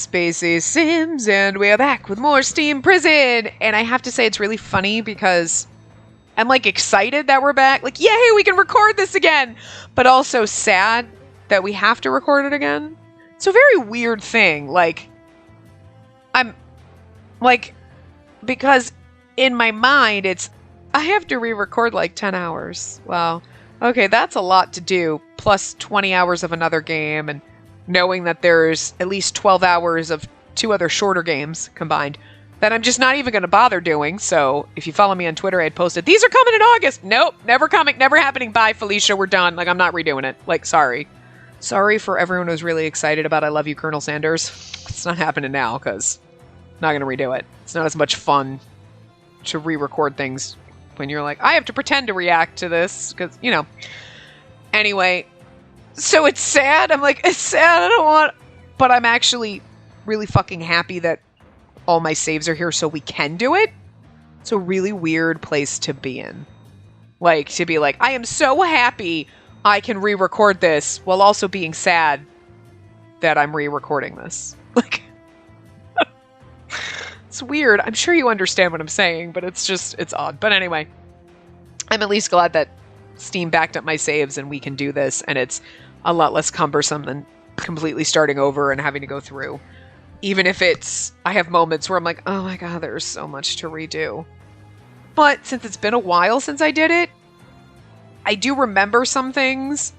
Spacey Sims, and we are back with more Steam Prison. And I have to say, it's really funny because I'm like excited that we're back. Like, yay, we can record this again. But also sad that we have to record it again. It's a very weird thing. Like, I'm like, because in my mind, it's, I have to re-record like 10 hours. Wow. Okay, that's a lot to do. Plus 20 hours of another game, and knowing that there's at least 12 hours of 2 other shorter games combined that I'm just not even going to bother doing. So if you follow me on Twitter, I had posted, these are coming in August. Nope, never coming, never happening. Bye, Felicia, we're done. Like, I'm not redoing it. Like, sorry. Sorry for everyone who's really excited about I Love You, Colonel Sanders. It's not happening now, because I'm not going to redo it. It's not as much fun to re-record things when you're like, I have to pretend to react to this, because, you know. Anyway, so it's sad. I'm like, it's sad, I don't want... But I'm actually really fucking happy that all my saves are here so we can do it. It's a really weird place to be in. Like, to be like, I am so happy I can re-record this while also being sad that I'm re-recording this. Like, it's weird. I'm sure you understand what I'm saying, but it's just, it's odd. But anyway, I'm at least glad that Steam backed up my saves and we can do this, and it's a lot less cumbersome than completely starting over and having to go through. Even if it's, I have moments where I'm like, oh my god, there's so much to redo. But since it's been a while since I did it, I do remember some things,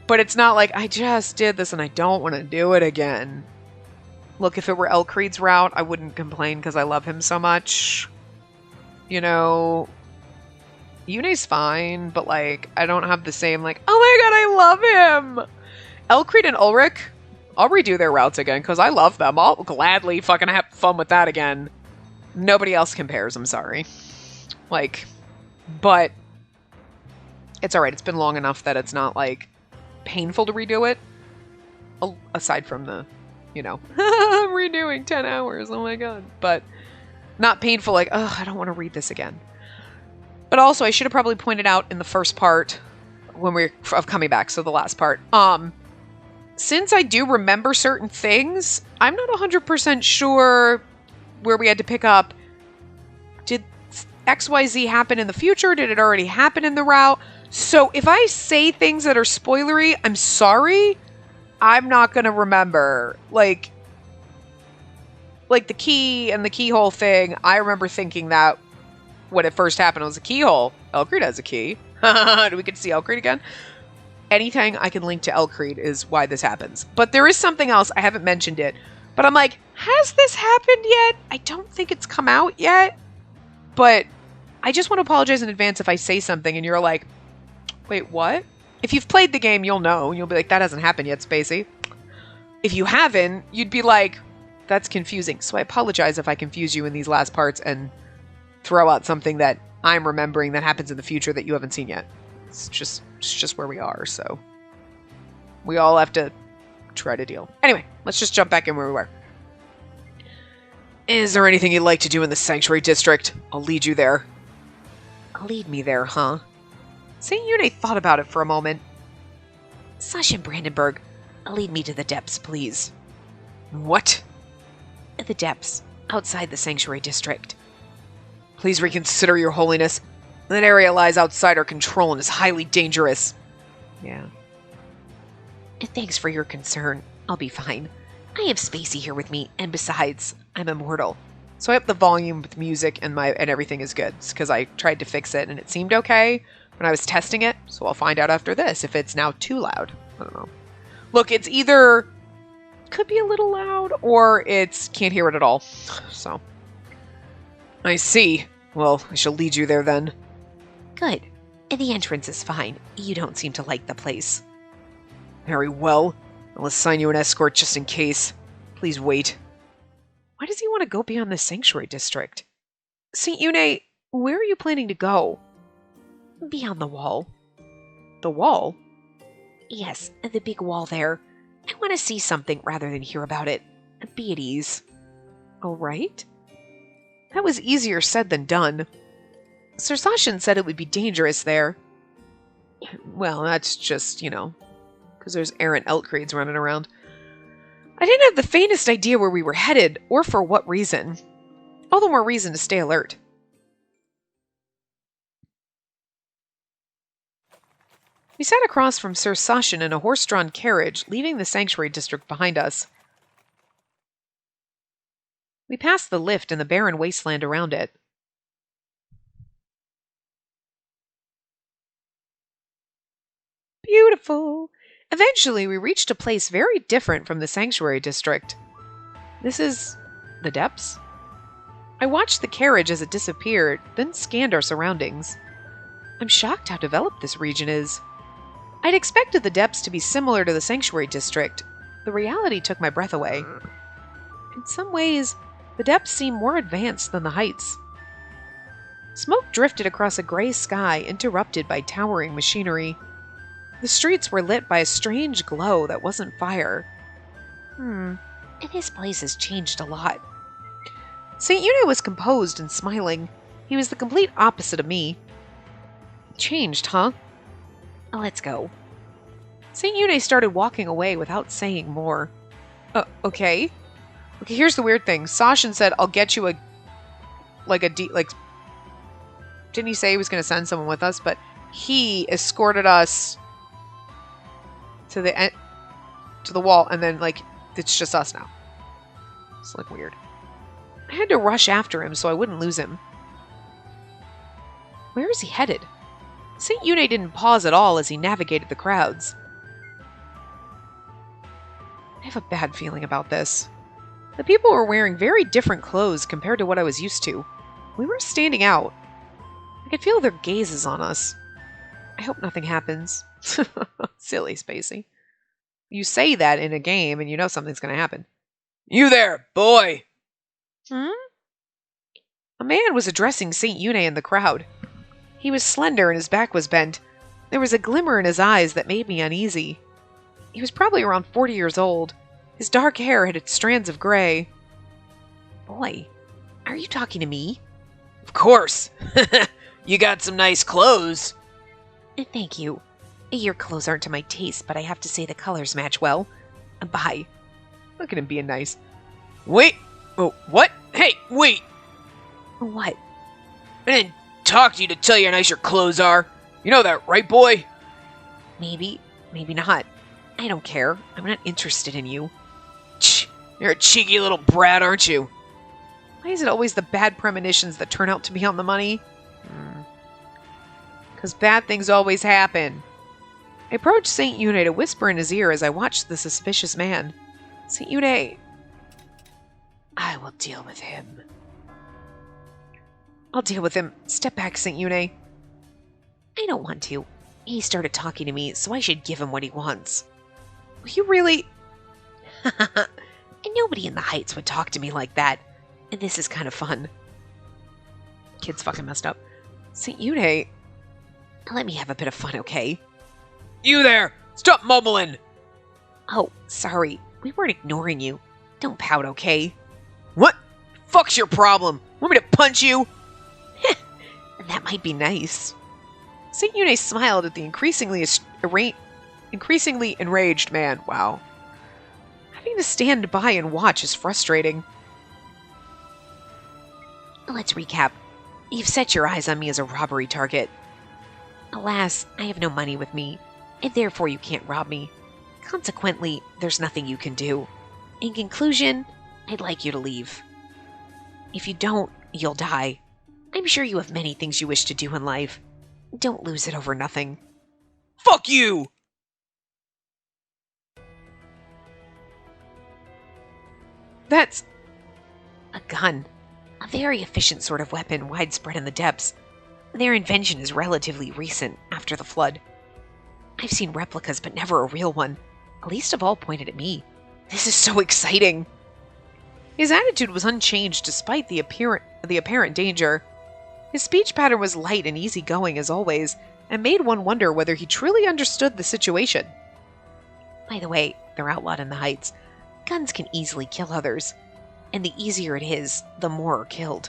but it's not like I just did this and I don't want to do it again. Look, if it were Elk Creed's route, I wouldn't complain because I love him so much. You know, Yune's fine, but like, I don't have the same like, oh my god, I love him! Elk Creed and Ulrich, I'll redo their routes again because I love them. I'll gladly fucking have fun with that again. Nobody else compares, I'm sorry. Like, but it's alright. It's been long enough that it's not like painful to redo it. Aside from the, you know, I'm redoing 10 hours, oh my god. But not painful like, oh, I don't want to read this again. But also, I should have probably pointed out in the first part when we're of coming back, so the last part. Since I do remember certain things, I'm not 100% sure where we had to pick up. Did XYZ happen in the future? Did it already happen in the route? So if I say things that are spoilery, I'm sorry. I'm not going to remember. Like the key and the keyhole thing, I remember thinking that when it first happened, it was a keyhole. Elk Creed has a key. Do we get to see Elk Creed again? Anything I can link to Elk Creed is why this happens. But there is something else. I haven't mentioned it. But I'm like, has this happened yet? I don't think it's come out yet. But I just want to apologize in advance if I say something and you're like, wait, what? If you've played the game, you'll know. You'll be like, that hasn't happened yet, Spacey. If you haven't, you'd be like, that's confusing. So I apologize if I confuse you in these last parts and throw out something that I'm remembering that happens in the future that you haven't seen yet. It's just where we are, so we all have to try to deal. Anyway, let's just jump back in where we were. Is there anything you'd like to do in the Sanctuary District? I'll lead you there. Lead me there, huh? St. Yune thought about it for a moment. Sasha Brandenburg, lead me to the depths, please. What? The depths, outside the Sanctuary District. Please reconsider, Your Holiness. That area lies outside our control and is highly dangerous. Yeah. Thanks for your concern. I'll be fine. I have Spacey here with me, and besides, I'm immortal. So I up the volume with music and everything is good, because I tried to fix it and it seemed okay when I was testing it, so I'll find out after this if it's now too loud. I don't know. Look, it's either could be a little loud or it's can't hear it at all. So I see. Well, I shall lead you there then. Good. The entrance is fine. You don't seem to like the place. Very well. I'll assign you an escort just in case. Please wait. Why does he want to go beyond the Sanctuary District? St. Yune, where are you planning to go? Beyond the wall. The wall? Yes, the big wall there. I want to see something rather than hear about it. Be at ease. All right. That was easier said than done. Sir Sashin said it would be dangerous there. Well, that's just, you know, because there's errant Elk Creeds running around. I didn't have the faintest idea where we were headed, or for what reason. All the more reason to stay alert. We sat across from Sir Sashin in a horse-drawn carriage, leaving the sanctuary district behind us. We passed the lift and the barren wasteland around it. Beautiful! Eventually, we reached a place very different from the sanctuary district. This is the depths? I watched the carriage as it disappeared, then scanned our surroundings. I'm shocked how developed this region is. I'd expected the depths to be similar to the sanctuary district. The reality took my breath away. In some ways, the depths seem more advanced than the heights. Smoke drifted across a gray sky, interrupted by towering machinery. The streets were lit by a strange glow that wasn't fire. This place has changed a lot. St. Une was composed and smiling. He was the complete opposite of me. Changed, huh? Let's go. St. Une started walking away without saying more. Okay. Okay, here's the weird thing. Sashin said, I'll get you didn't he say he was going to send someone with us? But he escorted us to the wall, and then, it's just us now. It's, weird. I had to rush after him so I wouldn't lose him. Where is he headed? St. Une didn't pause at all as he navigated the crowds. I have a bad feeling about this. The people were wearing very different clothes compared to what I was used to. We were standing out. I could feel their gazes on us. I hope nothing happens. Silly Spacey. You say that in a game and you know something's going to happen. You there, boy! A man was addressing St. Une in the crowd. He was slender and his back was bent. There was a glimmer in his eyes that made me uneasy. He was probably around 40 years old. His dark hair had strands of gray. Boy, are you talking to me? Of course. You got some nice clothes. Thank you. Your clothes aren't to my taste, but I have to say the colors match well. Bye. Look at him being nice. Wait. Oh, what? Hey, wait. What? I didn't talk to you to tell you how nice your clothes are. You know that, right, boy? Maybe. Maybe not. I don't care. I'm not interested in you. You're a cheeky little brat, aren't you? Why is it always the bad premonitions that turn out to be on the money? Because bad things always happen. I approached St. Une to whisper in his ear as I watched the suspicious man. St. Une, I will deal with him. I'll deal with him. Step back, St. Une. I don't want to. He started talking to me, so I should give him what he wants. Will you really? Nobody in the Heights would talk to me like that. And this is kind of fun. Kid's fucking messed up. St. Une, let me have a bit of fun, okay? You there! Stop mumbling! Oh, sorry. We weren't ignoring you. Don't pout, okay? What? Fuck's your problem? Want me to punch you? That might be nice. St. Une smiled at the increasingly enraged man. Wow. Having to stand by and watch is frustrating. Let's recap. You've set your eyes on me as a robbery target. Alas, I have no money with me, and therefore you can't rob me. Consequently, there's nothing you can do. In conclusion, I'd like you to leave. If you don't, you'll die. I'm sure you have many things you wish to do in life. Don't lose it over nothing. Fuck you! That's a gun. A very efficient sort of weapon widespread in the depths. Their invention is relatively recent, after the flood. I've seen replicas, but never a real one. Least of all pointed at me. This is so exciting. His attitude was unchanged despite the apparent danger. His speech pattern was light and easygoing as always, and made one wonder whether he truly understood the situation. By the way, they're outlawed in the Heights. Guns can easily kill others, and the easier it is, the more are killed.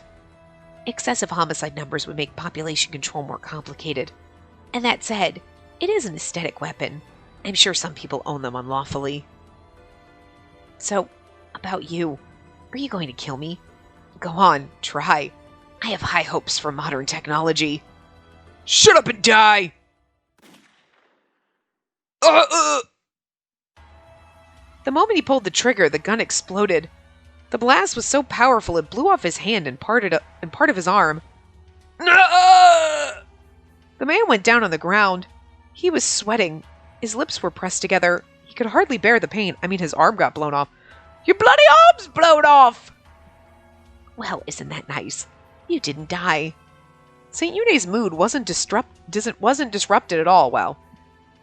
Excessive homicide numbers would make population control more complicated. And that said, it is an aesthetic weapon. I'm sure some people own them unlawfully. So, about you. Are you going to kill me? Go on, try. I have high hopes for modern technology. Shut up and die! The moment he pulled the trigger, the gun exploded. The blast was so powerful it blew off his hand and part of his arm. The man went down on the ground. He was sweating. His lips were pressed together. He could hardly bear the pain. I mean, his arm got blown off. Your bloody arm's blown off! Well, isn't that nice? You didn't die. St. Eune's mood wasn't disrupted at all. Well,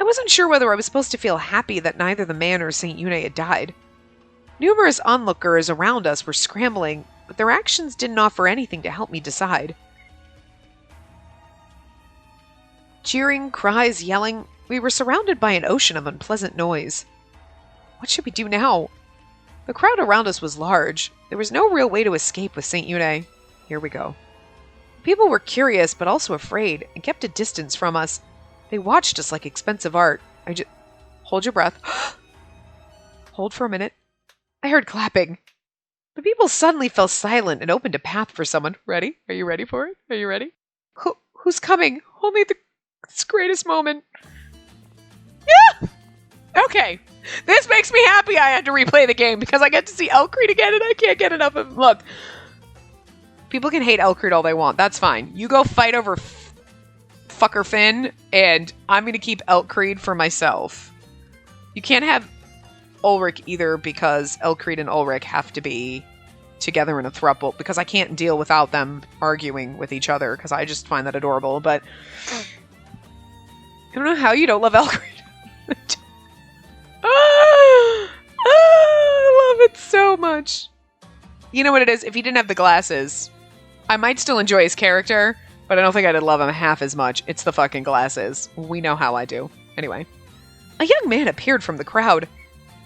I wasn't sure whether I was supposed to feel happy that neither the man or St. Eune had died. Numerous onlookers around us were scrambling, but their actions didn't offer anything to help me decide. Cheering, cries, yelling, we were surrounded by an ocean of unpleasant noise. What should we do now? The crowd around us was large. There was no real way to escape with St. Eune. Here we go. People were curious but also afraid and kept a distance from us. They watched us like expensive art. Hold your breath. Hold for a minute. I heard clapping. The people suddenly fell silent and opened a path for someone. Ready? Are you ready for it? Are you ready? Who's coming? Only this greatest moment. Yeah! Okay. This makes me happy I had to replay the game because I get to see Elk Creed again and I can't get enough of him. Look. People can hate Elk Creed all they want. That's fine. You go fight over fucker Finn, and I'm going to keep Elk Creed for myself. You can't have Ulrich either because Elk Creed and Ulrich have to be together in a throuple because I can't deal without them arguing with each other because I just find that adorable. But I don't know how you don't love Elk Creed. I love it so much. You know what it is? If he didn't have the glasses, I might still enjoy his character, but I don't think I'd love him half as much. It's the fucking glasses. We know how I do. Anyway. A young man appeared from the crowd.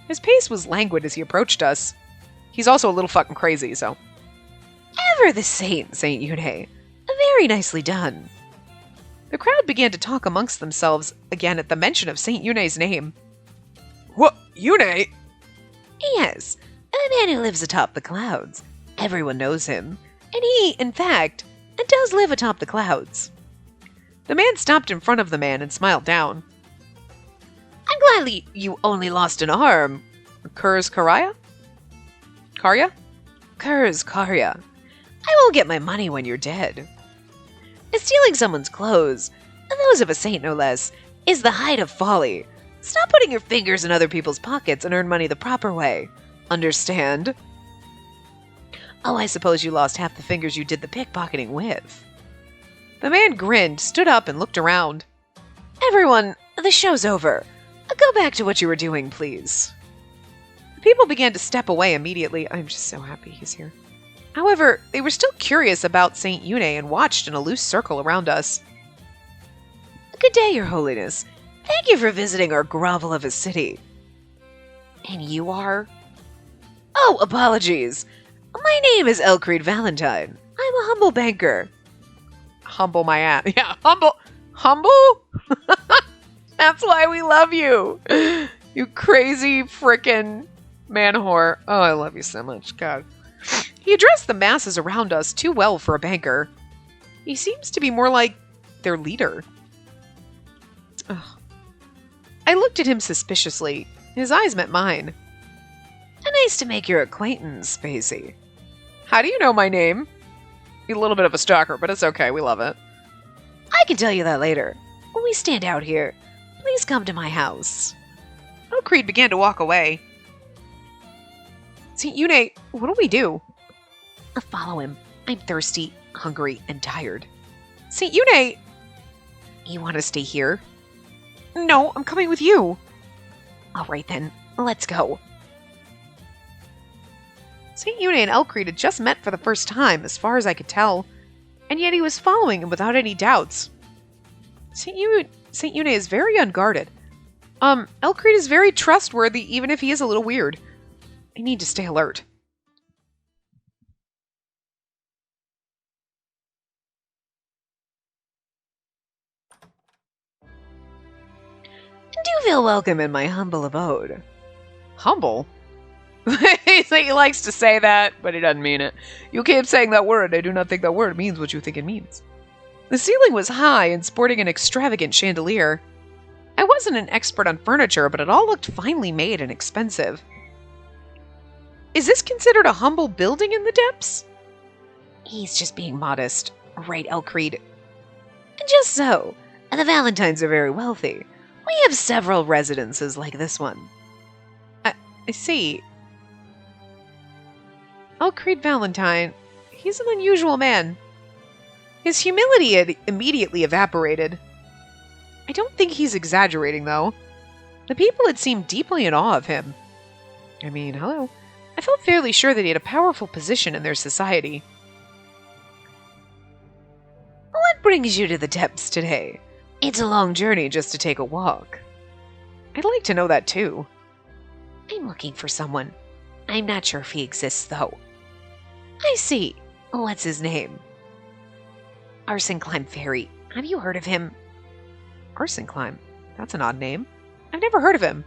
His pace was languid as he approached us. He's also a little fucking crazy, so. Ever the saint, St. Eune. Very nicely done. The crowd began to talk amongst themselves again at the mention of St. Eune's name. What? Eune? Yes, a man who lives atop the clouds. Everyone knows him. And he, in fact, does live atop the clouds. The man stopped in front of the man and smiled down. I'm glad you only lost an arm. Kurz Karya? Karya? Kurz Karya. I will get my money when you're dead. Stealing someone's clothes, those of a saint no less, is the height of folly. Stop putting your fingers in other people's pockets and earn money the proper way. Understand? Oh, I suppose you lost half the fingers you did the pickpocketing with. The man grinned, stood up, and looked around. Everyone, the show's over. Go back to what you were doing, please. The people began to step away immediately. I'm just so happy he's here. However, they were still curious about St. Eune and watched in a loose circle around us. Good day, Your Holiness. Thank you for visiting our grovel of a city. And you are? Oh, apologies. My name is Elk Creed Valentine. I'm a humble banker. Humble my ass. Yeah, humble. Humble? That's why we love you. You crazy frickin' man whore. Oh, I love you so much. God. He addressed the masses around us too well for a banker. He seems to be more like their leader. Ugh. I looked at him suspiciously. His eyes met mine. Nice to make your acquaintance, Spacey. How do you know my name? You're a little bit of a stalker, but it's okay. We love it. I can tell you that later. When we stand out here, please come to my house. Elk Creed began to walk away. St. Eune, what do we do? Follow him. I'm thirsty, hungry, and tired. St. Eune! You want to stay here? No, I'm coming with you. All right then, let's go. St. Eune and Elk Creed had just met for the first time, as far as I could tell, and yet he was following him without any doubts. St. Eune is very unguarded. Elk Creed is very trustworthy, even if he is a little weird. I need to stay alert. Do feel welcome in my humble abode. Humble? He likes to say that, but he doesn't mean it. You keep saying that word. I do not think that word means what you think it means. The ceiling was high and sporting an extravagant chandelier. I wasn't an expert on furniture, but it all looked finely made and expensive. Is this considered a humble building in the depths? He's just being modest, right, Elk Creed? Just so. The Valentines are very wealthy. We have several residences like this one. I see. Elk Creed Valentine, he's an unusual man. His humility had immediately evaporated. I don't think he's exaggerating, though. The people had seemed deeply in awe of him. I mean, hello. I felt fairly sure that he had a powerful position in their society. What brings you to the depths today? It's a long journey just to take a walk. I'd like to know that, too. I'm looking for someone. I'm not sure if he exists, though. I see. What's his name? Arson Climb Fairy. Have you heard of him? Arson Climb? That's an odd name. I've never heard of him.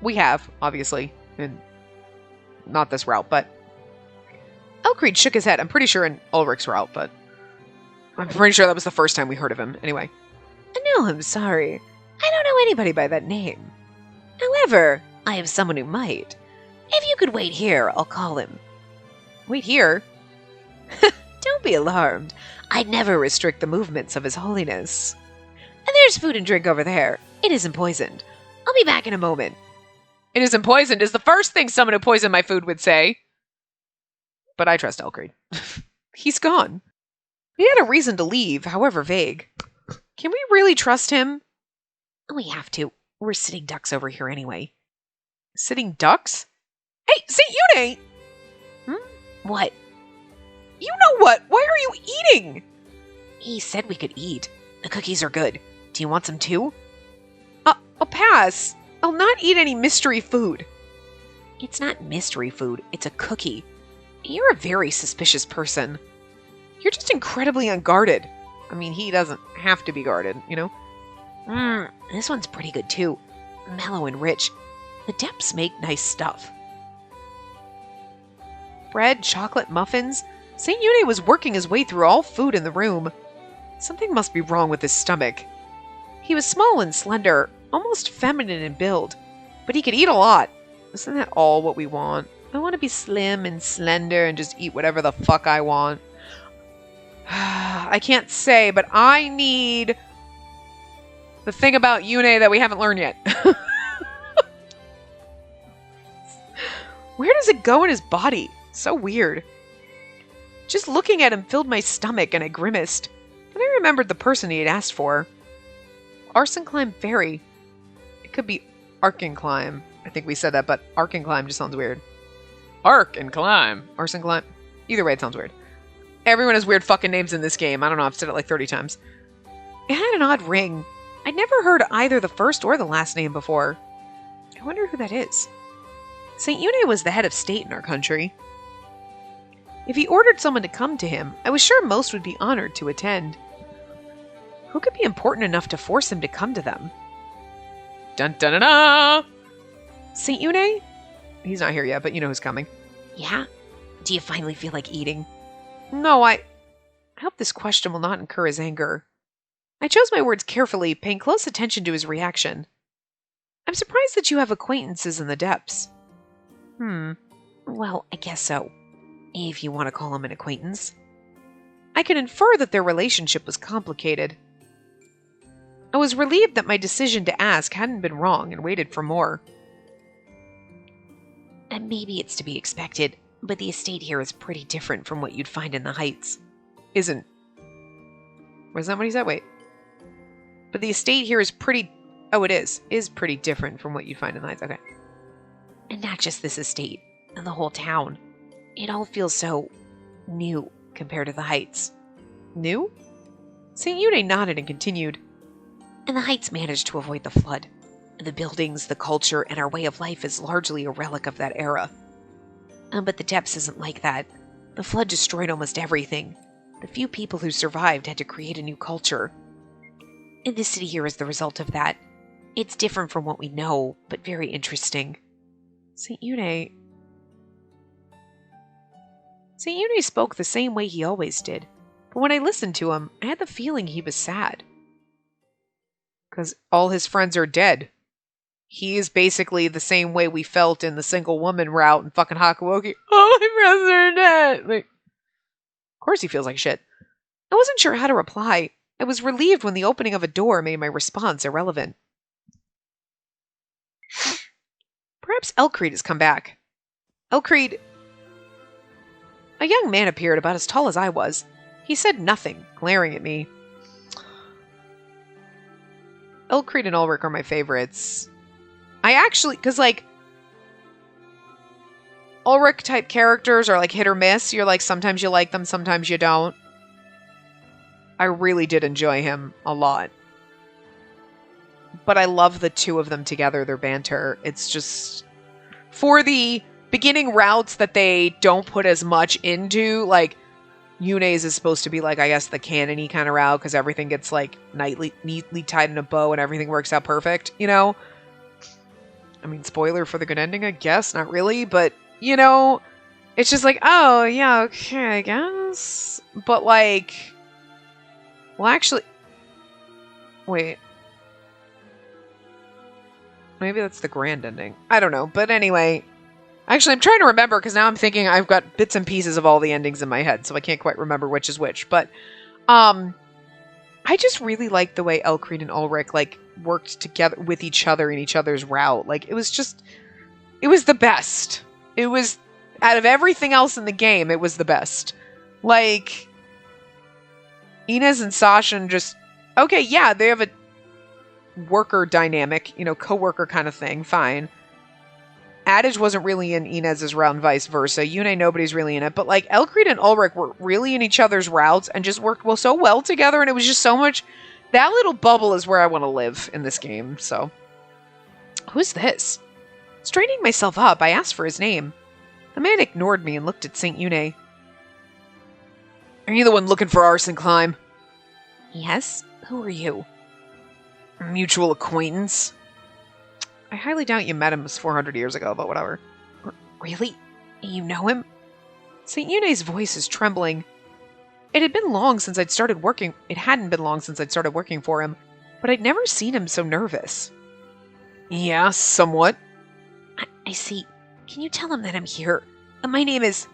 We have, obviously. And not this route, but... Elk Creed shook his head. I'm pretty sure in Ulrich's route, but... I'm pretty sure that was the first time we heard of him. Anyway. No, I'm sorry. I don't know anybody by that name. However, I have someone who might. If you could wait here, I'll call him. Wait here? Don't be alarmed. I'd never restrict the movements of His Holiness. There's food and drink over there. It isn't poisoned. I'll be back in a moment. It isn't poisoned is the first thing someone who poisoned my food would say. But I trust Elk Creed. He's gone. He had a reason to leave, however vague. Can we really trust him? We have to. We're sitting ducks over here anyway. Sitting ducks? Hey, St. Eude! What? You know what? Why are you eating? He said we could eat. The cookies are good. Do you want some too? I'll pass. I'll not eat any mystery food. It's not mystery food. It's a cookie. You're a very suspicious person. You're just incredibly unguarded. I mean, he doesn't have to be guarded, you know? This one's pretty good too. Mellow and rich. The depths make nice stuff. Bread, chocolate, muffins. St. Eude was working his way through all food in the room. Something must be wrong with his stomach. He was small and slender, almost feminine in build, but he could eat a lot. Isn't that all what we want? I want to be slim and slender and just eat whatever the fuck I want. I can't say, but I need the thing about Eude that we haven't learned yet. Where does it go in his body? So weird. Just looking at him filled my stomach and I grimaced. Then I remembered the person he had asked for. Arson Climb Fairy. It could be Arson Climb. I think we said that, but Arson Climb just sounds weird. Arson Climb. Arson Climb. Either way, it sounds weird. Everyone has weird fucking names in this game. I don't know, I've said it like 30 times. It had an odd ring. I'd never heard either the first or the last name before. I wonder who that is. St. Eude was the head of state in our country. If he ordered someone to come to him, I was sure most would be honored to attend. Who could be important enough to force him to come to them? Dun dun dun dun! St. Eude? He's not here yet, but you know who's coming. Yeah? Do you finally feel like eating? No, I hope this question will not incur his anger. I chose my words carefully, paying close attention to his reaction. I'm surprised that you have acquaintances in the depths. Well, I guess so. If you want to call him an acquaintance. I could infer that their relationship was complicated. I was relieved that my decision to ask hadn't been wrong and waited for more. And maybe it's to be expected, but the estate here is pretty different from what you'd find in the Heights. Isn't. Was that what he said? Wait. But the estate here is pretty... Oh, it is. Is pretty different from what you'd find in the Heights. Okay. And not just this estate. And the whole town. It all feels so... new compared to the Heights. New? St. Eude nodded and continued. And the Heights managed to avoid the flood. The buildings, the culture, and our way of life is largely a relic of that era. But the depths isn't like that. The flood destroyed almost everything. The few people who survived had to create a new culture. And this city here is the result of that. It's different from what we know, but very interesting. St. Une... St. Une spoke the same way he always did, but when I listened to him, I had the feeling he was sad. Because all his friends are dead. He is basically the same way we felt in the single woman route in fucking Hakuoki. Oh, my friends are dead! Like, of course he feels like shit. I wasn't sure how to reply. I was relieved when the opening of a door made my response irrelevant. Perhaps Elk Creed has come back. Elk Creed... A young man appeared about as tall as I was. He said nothing, glaring at me. Elk Creed and Ulrich are my favorites. I actually... Because, like... Ulrich-type characters are, like, hit or miss. You're like, sometimes you like them, sometimes you don't. I really did enjoy him a lot. But I love the two of them together, their banter. It's just... For the beginning routes that they don't put as much into, like, Yune's is supposed to be, like, I guess, the canon-y kind of route, because everything gets, like, neatly tied in a bow and everything works out perfect, you know? I mean, spoiler for the good ending, I guess. Not really, but, you know, it's just like, oh, yeah, okay, I guess. But, like... Well, actually... Wait. Maybe that's the grand ending. I don't know. But anyway, actually, I'm trying to remember because now I'm thinking I've got bits and pieces of all the endings in my head, so I can't quite remember which is which. But I just really liked the way Elk Creed and Ulrich, like, worked together with each other in each other's route. Like, it was the best. It was, out of everything else in the game, it was the best. Like, Inez and Sasha just, okay, yeah, they have a worker dynamic, you know, co-worker kind of thing, fine. Adage wasn't really in Inez's route and vice versa. Yune, nobody's really in it. But, like, Elk Creed and Ulrich were really in each other's routes and just worked so well together, and it was just so much... That little bubble is where I want to live in this game, so... Who's this? Straightening myself up, I asked for his name. The man ignored me and looked at St. Yune. Are you the one looking for Arson Climb? Yes? Who are you? A mutual acquaintance. I highly doubt you met him 400 years ago, but whatever. Really? You know him? St. Yune's voice is trembling. It hadn't been long since I'd started working for him, but I'd never seen him so nervous. Yeah, somewhat. I see. Can you tell him that I'm here? My name is...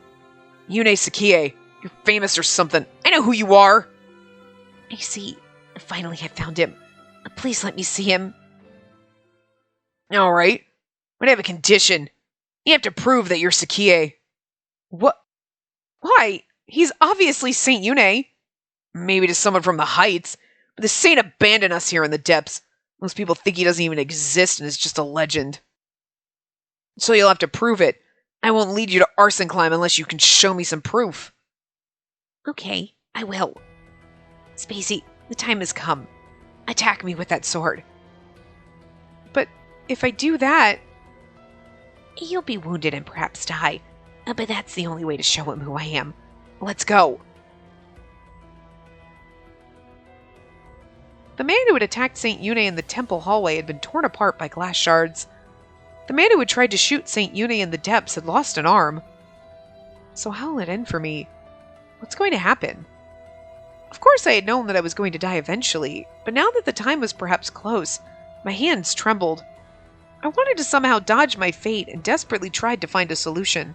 Yune Sakie. You're famous or something. I know who you are. I see. Finally, I found him. Please let me see him. Alright. But I have a condition. You have to prove that you're Sakie. What? Why? He's obviously Saint Yune. Maybe to someone from the heights. But the saint abandoned us here in the depths. Most people think he doesn't even exist and is just a legend. So you'll have to prove it. I won't lead you to Arson Climb unless you can show me some proof. Okay, I will. Spacey, the time has come. Attack me with that sword. But if I do that... You'll be wounded and perhaps die. But that's the only way to show him who I am. Let's go. The man who had attacked St. Yune in the temple hallway had been torn apart by glass shards. The man who had tried to shoot St. Yune in the depths had lost an arm. So how will it end for me? What's going to happen? Of course I had known that I was going to die eventually, but now that the time was perhaps close, my hands trembled. I wanted to somehow dodge my fate and desperately tried to find a solution.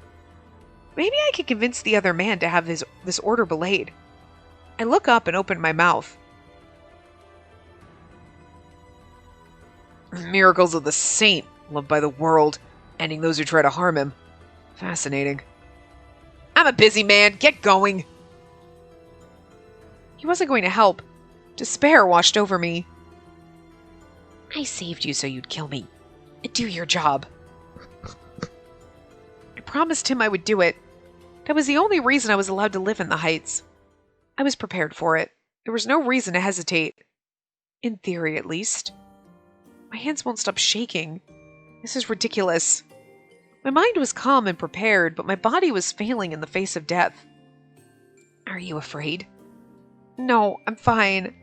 Maybe I could convince the other man to have this order belayed. I look up and open my mouth. Miracles of the saint, loved by the world, ending those who try to harm him. Fascinating. I'm a busy man. Get going. He wasn't going to help. Despair washed over me. I saved you so you'd kill me. Do your job. I promised him I would do it. That was the only reason I was allowed to live in the Heights. I was prepared for it. There was no reason to hesitate. In theory, at least. My hands won't stop shaking. This is ridiculous. My mind was calm and prepared, but my body was failing in the face of death. Are you afraid? No, I'm fine.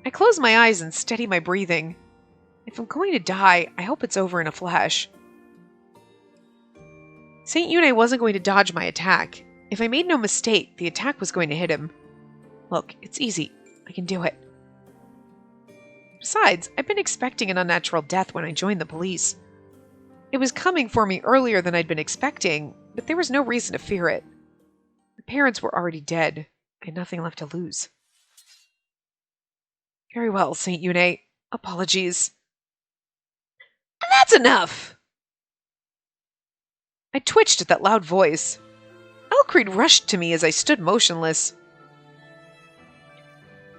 I close my eyes and steady my breathing. If I'm going to die, I hope it's over in a flash. St. Yune wasn't going to dodge my attack. If I made no mistake, the attack was going to hit him. Look, it's easy. I can do it. Besides, I've been expecting an unnatural death when I joined the police. It was coming for me earlier than I'd been expecting, but there was no reason to fear it. My parents were already dead. I had nothing left to lose. Very well, St. Yune. Apologies. That's enough! I twitched at that loud voice. Elk Creed rushed to me as I stood motionless.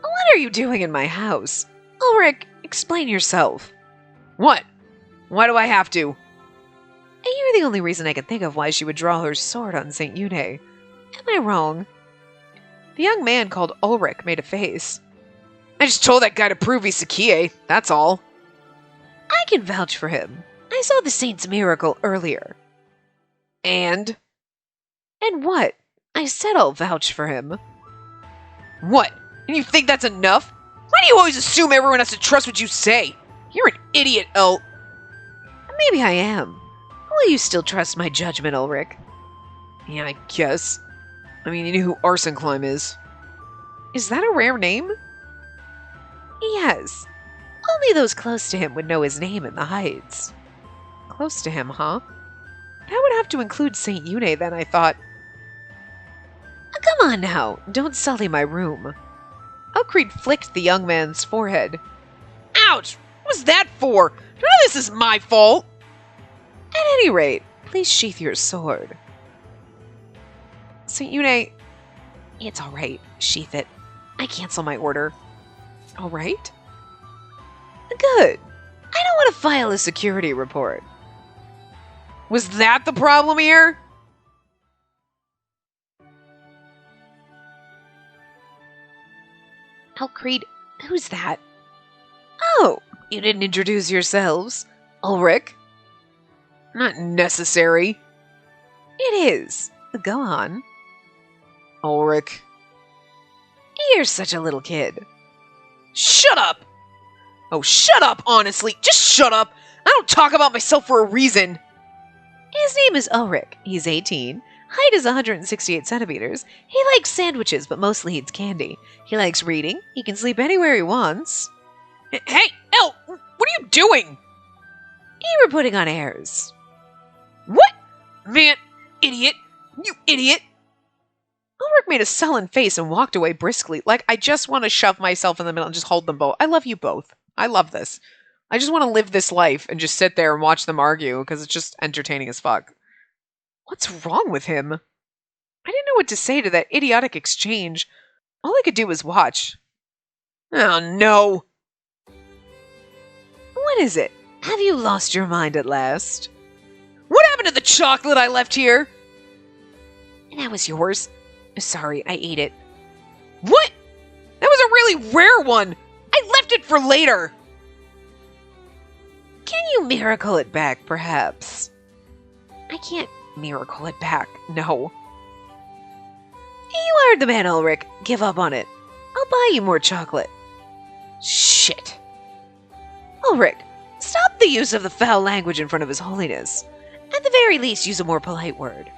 What are you doing in my house? Ulrich, explain yourself. What? Why do I have to? You're the only reason I can think of why she would draw her sword on St. Yune. Am I wrong? The young man called Ulrich made a face. I just told that guy to prove he's Sakie, that's all. I can vouch for him. I saw the saint's miracle earlier. And? And what? I said I'll vouch for him. What? And you think that's enough? Why do you always assume everyone has to trust what you say? You're an idiot, Elk. Maybe I am. Will you still trust my judgment, Ulrich? Yeah, I guess. I mean, you know who Arson Climb is. Is that a rare name? Yes. Only those close to him would know his name in the Heights. Close to him, huh? That would have to include St. Yune, then, I thought. Come on now, don't sully my room. Elk Creed flicked the young man's forehead. Ouch! What was that for? None of this is my fault! At any rate, please sheath your sword. St. Yune, it's all right. Sheath it. I cancel my order. All right? Good. I don't want to file a security report. Was that the problem here? Elk Creed, who's that? Oh, you didn't introduce yourselves. Ulrich? Not necessary. It is. Go on. Ulrich. You're such a little kid. Shut up! Oh, shut up, honestly. Just shut up. I don't talk about myself for a reason. His name is Ulrich. He's 18. Height is 168 centimeters. He likes sandwiches, but mostly eats candy. He likes reading. He can sleep anywhere he wants. Hey, Elk! What are you doing? You were putting on airs. What? Man, idiot. You idiot. Ulrich made a sullen face and walked away briskly, like I just want to shove myself in the middle and just hold them both. I love you both. I love this. I just want to live this life and just sit there and watch them argue because it's just entertaining as fuck. What's wrong with him? I didn't know what to say to that idiotic exchange. All I could do was watch. Oh, no. What is it? Have you lost your mind at last? What happened to the chocolate I left here? That was yours. Sorry, I ate it. What? That was a really rare one. I left it for later. Can you miracle it back, perhaps? I can't miracle it back, no. You heard the man, Ulrich. Give up on it. I'll buy you more chocolate. Shit. Ulrich, stop the use of the foul language in front of His Holiness. At the very least, use a more polite word.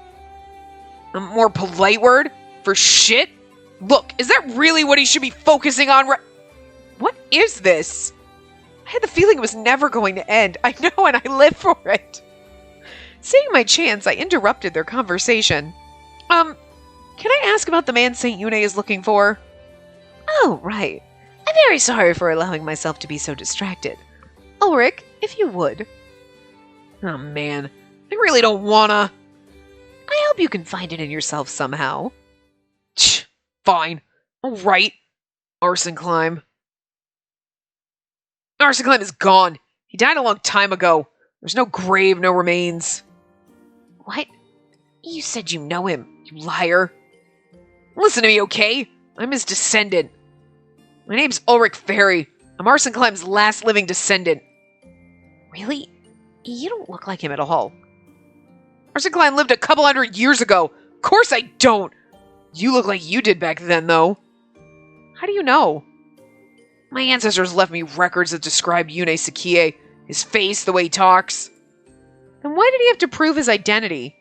A more polite word? For shit? Look, is that really what he should be focusing on? What is this? I had the feeling it was never going to end. I know, and I live for it. Seeing my chance, I interrupted their conversation. Can I ask about the man St. Yune is looking for? Oh, right. I'm very sorry for allowing myself to be so distracted. Ulrich, if you would. Oh, man. I really don't wanna. I hope you can find it in yourself somehow. Fine. All right. Arson Climb. Arson Climb is gone. He died a long time ago. There's no grave, no remains. What? You said you know him, you liar. Listen to me, okay? I'm his descendant. My name's Ulrich Ferry. I'm Arson Climb's last living descendant. Really? You don't look like him at all. Arson Climb lived a couple 100 years ago. Of course I don't. You look like you did back then, though. How do you know? My ancestors left me records that describe Yune Sakie, his face, the way he talks. Then why did he have to prove his identity?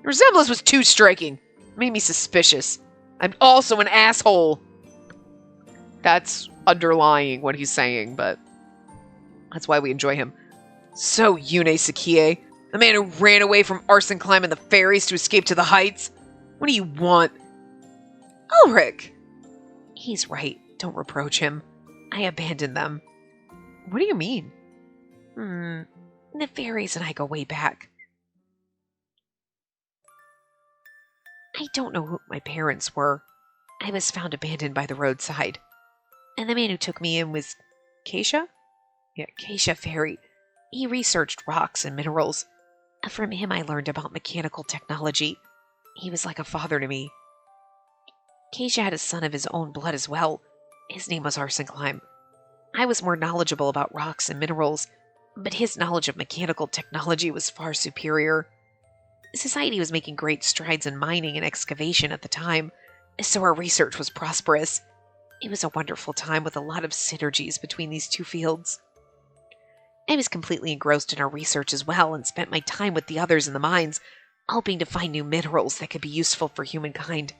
The resemblance was too striking. It made me suspicious. I'm also an asshole. That's underlying what he's saying, but that's why we enjoy him. So, Yune Sakie, the man who ran away from Arson Climb and the fairies to escape to the heights? What do you want? Ulrich! He's right. Don't reproach him. I abandoned them. What do you mean? The fairies and I go way back. I don't know who my parents were. I was found abandoned by the roadside. And the man who took me in was Keisha? Yeah, Keisha Fairy. He researched rocks and minerals. From him I learned about mechanical technology. He was like a father to me. Keisha had a son of his own blood as well. His name was Arson Climb. I was more knowledgeable about rocks and minerals, but his knowledge of mechanical technology was far superior. Society was making great strides in mining and excavation at the time, so our research was prosperous. It was a wonderful time with a lot of synergies between these two fields. I was completely engrossed in our research as well and spent my time with the others in the mines, hoping to find new minerals that could be useful for humankind.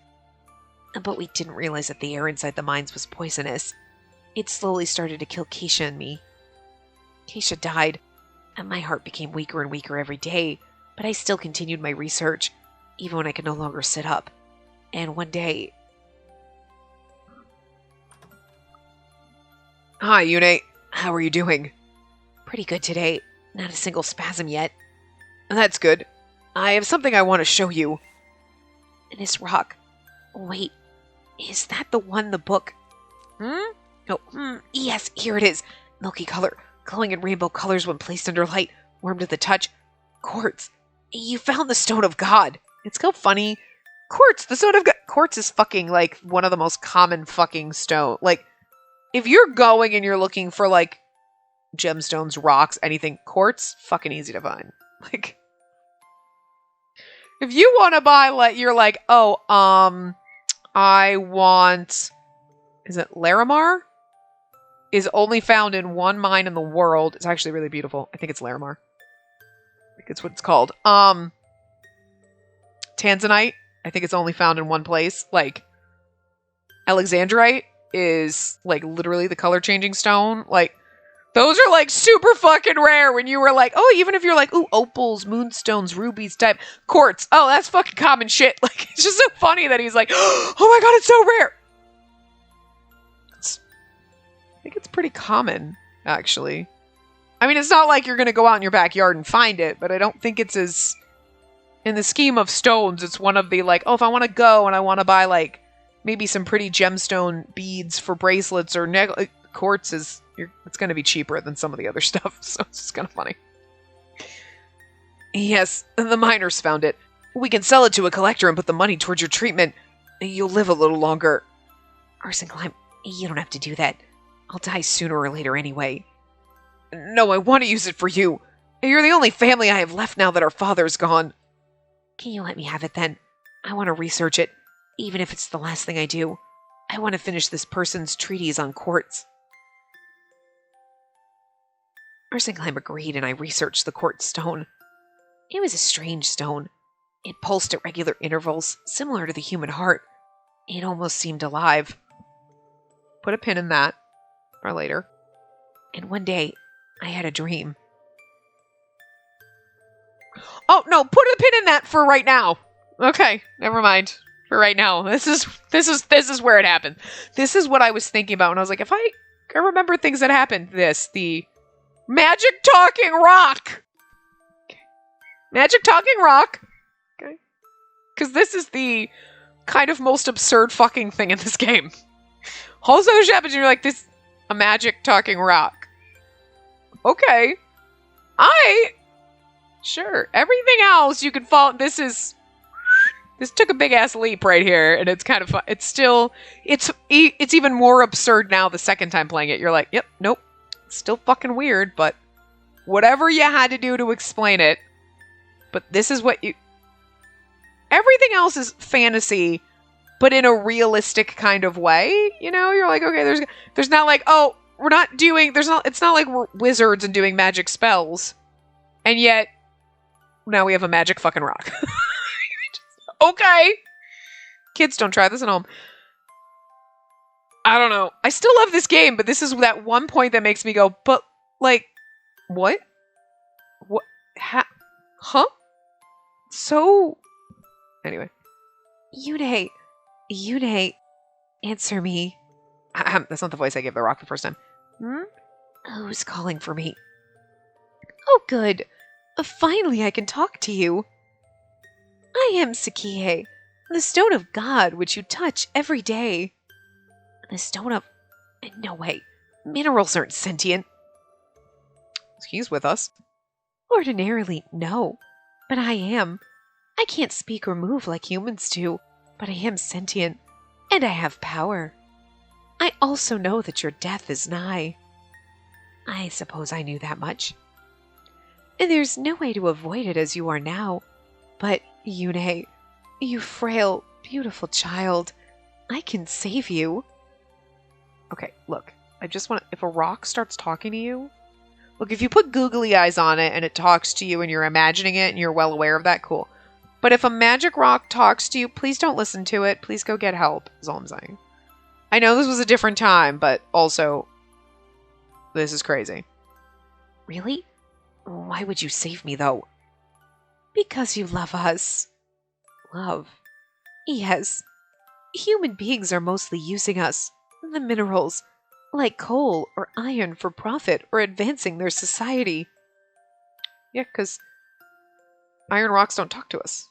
But we didn't realize that the air inside the mines was poisonous. It slowly started to kill Keisha and me. Keisha died, and my heart became weaker and weaker every day, but I still continued my research, even when I could no longer sit up. And one day... Hi, Yune. How are you doing? Pretty good today. Not a single spasm yet. That's good. I have something I want to show you. This rock. Wait, is that the one the book... Oh, yes, here it is. Milky color, glowing in rainbow colors when placed under light, warm to the touch. Quartz. You found the Stone of God. It's so funny. Quartz, the Stone of God. Quartz is fucking, like, one of the most common fucking stone. Like, if you're going and you're looking for, like, gemstones, rocks, anything, quartz, fucking easy to find. Like, if you want to buy, like, you're like, oh, I want, is it Larimar? Is only found in one mine in the world. It's actually really beautiful. I think it's Larimar. I think it's what it's called. Tanzanite. I think it's only found in one place. Like, Alexandrite is, like, literally the color changing stone. Like, those are, like, super fucking rare when you were like, oh, even if you're like, ooh, opals, moonstones, rubies type, quartz. Oh, that's fucking common shit. Like, it's just so funny that he's like, oh my god, it's so rare. I think it's pretty common, actually. I mean, it's not like you're going to go out in your backyard and find it, but I don't think it's as... In the scheme of stones, it's one of the, like, oh, if I want to go and I want to buy, like, maybe some pretty gemstone beads for bracelets or quartz is... it's going to be cheaper than some of the other stuff, so it's just kind of funny. Yes, the miners found it. We can sell it to a collector and put the money towards your treatment. You'll live a little longer. Arson Climb, you don't have to do that. I'll die sooner or later anyway. No, I want to use it for you. You're the only family I have left now that our father's gone. Can you let me have it then? I want to research it, even if it's the last thing I do. I want to finish this person's treatise on quartz. Arson Climb agreed, and I researched the quartz stone. It was a strange stone. It pulsed at regular intervals, similar to the human heart. It almost seemed alive. Put a pin in that for later. And one day, I had a dream. Oh, no, put a pin in that for right now. Okay, never mind. For right now. This is where it happened. This is what I was thinking about when I was like, if I remember things that happened, the magic talking rock. Okay. Magic talking rock. Okay. Because this is the kind of most absurd fucking thing in this game. All this other shit happens and you're like, this, a magic talking rock. Okay. Sure. Everything else you can follow. This took a big ass leap right here, and it's kind of fun. It's still, it's even more absurd now the second time playing it. You're like, yep, nope. It's still fucking weird, but whatever you had to do to explain it. But this is what you... Everything else is fantasy, but in a realistic kind of way. You know, you're like, okay, there's not like, oh, we're not doing, it's not like we're wizards and doing magic spells. And yet, now we have a magic fucking rock. Okay. Kids, don't try this at home. I don't know. I still love this game, but this is that one point that makes me go, but, like, what? What? Huh? So, anyway. Yune, answer me. That's not the voice I gave the rock the first time. Who's calling for me? Oh, good. Finally, I can talk to you. I am Sakie, the stone of God which you touch every day. The stone of... No way. Minerals aren't sentient. He's with us. Ordinarily, no. But I am. I can't speak or move like humans do, but I am sentient, and I have power. I also know that your death is nigh. I suppose I knew that much. There's no way to avoid it as you are now. But, Yune, you frail, beautiful child, I can save you. Okay, look, I just want to, if a rock starts talking to you, look, if you put googly eyes on it and it talks to you and you're imagining it and you're well aware of that, cool. But if a magic rock talks to you, please don't listen to it. Please go get help, is all I'm saying. I know this was a different time, but also, this is crazy. Really? Why would you save me, though? Because you love us. Love? Yes. Human beings are mostly using us, the minerals, like coal or iron for profit or advancing their society. Yeah, because iron rocks don't talk to us.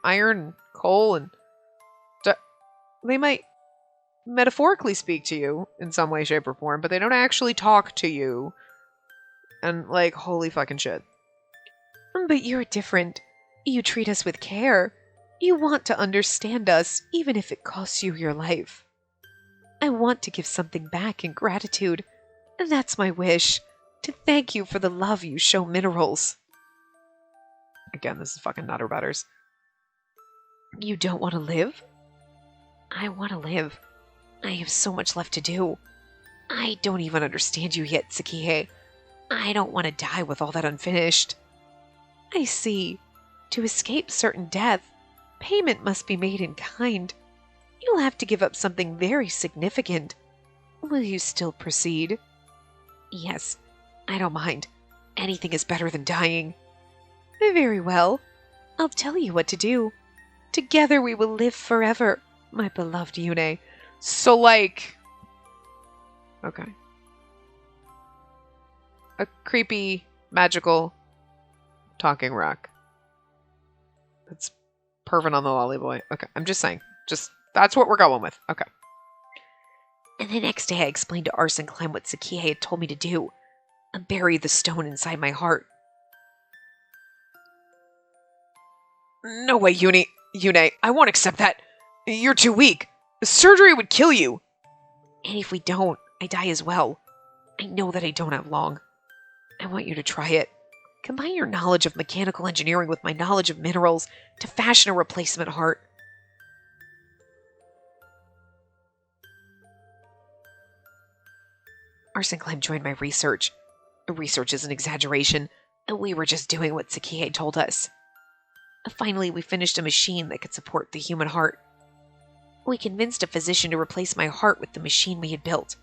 Iron, coal, and... they might metaphorically speak to you in some way, shape, or form, but they don't actually talk to you. And, like, holy fucking shit. But you're different. You treat us with care. You want to understand us, even if it costs you your life. I want to give something back in gratitude. And that's my wish. To thank you for the love you show minerals. Again, this is fucking Nutter Butters. You don't want to live? I want to live. I have so much left to do. I don't even understand you yet, Sakie. I don't want to die with all that unfinished. I see. To escape certain death, payment must be made in kind. You'll have to give up something very significant. Will you still proceed? Yes, I don't mind. Anything is better than dying. Very well. I'll tell you what to do. Together we will live forever, my beloved Yune. So, like... okay. A creepy, magical, talking rock. That's perving on the lolly boy. Okay, I'm just saying. That's what we're going with. Okay. And the next day I explained to Arson Climb what Sakie had told me to do. Bury the stone inside my heart. No way, Yune, I won't accept that. You're too weak. Surgery would kill you. And if we don't, I die as well. I know that I don't have long. I want you to try it. Combine your knowledge of mechanical engineering with my knowledge of minerals to fashion a replacement heart. Arson Climb joined my research. Research is an exaggeration. We were just doing what Sakie told us. Finally, we finished a machine that could support the human heart. We convinced a physician to replace my heart with the machine we had built.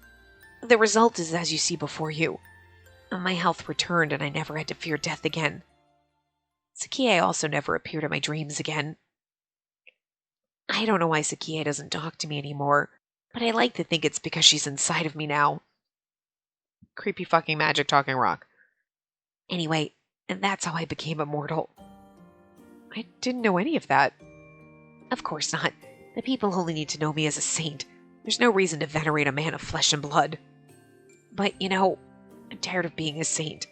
The result is as you see before you. My health returned and I never had to fear death again. Sakie also never appeared in my dreams again. I don't know why Sakie doesn't talk to me anymore, but I like to think it's because she's inside of me now. Creepy fucking magic talking rock. Anyway, and that's how I became immortal. I didn't know any of that. Of course not. The people only need to know me as a saint. There's no reason to venerate a man of flesh and blood. But, you know, I'm tired of being a saint.